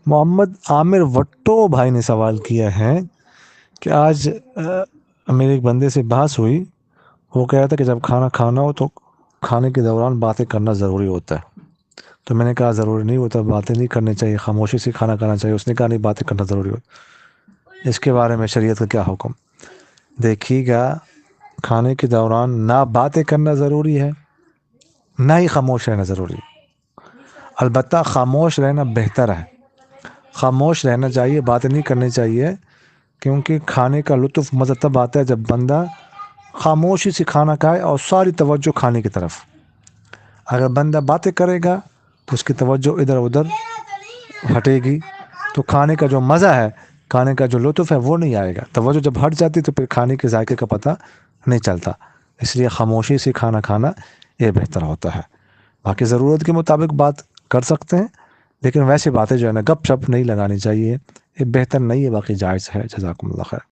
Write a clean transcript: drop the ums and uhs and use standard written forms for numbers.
محمد عامر وٹو بھائی نے سوال کیا ہے کہ آج میرے ایک بندے سے بحث ہوئی. وہ کہہ رہا تھا کہ جب کھانا کھانا ہو تو کھانے کے دوران باتیں کرنا ضروری ہوتا ہے. تو میں نے کہا ضروری نہیں ہوتا، باتیں نہیں کرنی چاہیے، خاموشی سے کھانا کھانا چاہیے. اس نے کہا نہیں، باتیں کرنا ضروری ہوتا. اس کے بارے میں شریعت کا کیا حکم؟ دیکھیے گا، کھانے کے دوران نہ باتیں کرنا ضروری ہے، نہ ہی خاموش رہنا ضروری ہے. البتہ خاموش رہنا بہتر ہے، خاموش رہنا چاہیے، باتیں نہیں کرنی چاہیے. کیونکہ کھانے کا لطف مزہ تب آتا ہے جب بندہ خاموشی سے کھانا کھائے اور ساری توجہ کھانے کی طرف. اگر بندہ باتیں کرے گا تو اس کی توجہ ادھر ادھر ہٹے گی، تو کھانے کا جو مزہ ہے، کھانے کا جو لطف ہے وہ نہیں آئے گا. توجہ جب ہٹ جاتی تو پھر کھانے کے ذائقے کا پتہ نہیں چلتا. اس لیے خاموشی سے کھانا کھانا یہ بہتر ہوتا ہے. باقی ضرورت کے مطابق بات کر سکتے ہیں، لیکن ویسی باتیں جو ہے نا گپ شپ نہیں لگانی چاہیے. یہ بہتر نہیں ہے، باقی جائز ہے. جزاکم اللہ خیر.